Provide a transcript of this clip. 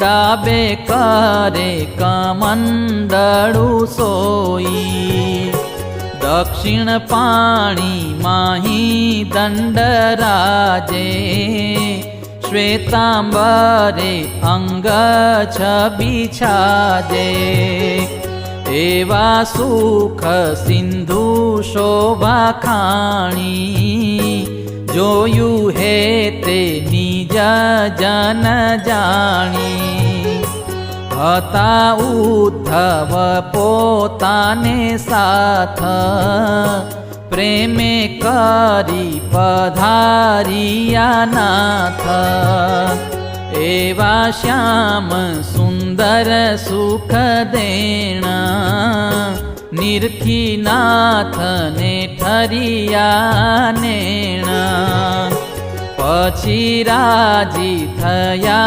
डाबे करे कमंडलू सोई। दक्षिण पाणी माही दंडराजे श्वेतांबरे अंग छबी छाजे। एवा सुख सिंधु शोभा खाणी जोयु हे ते निज जन जाणी। हता उद्धव पोताने साथ प्रेमे करी पधारिया नाथ। एवा श्याम सुंदर सुख देना निरखी नाथ ने ठरिया नेणा। पछी राजी थया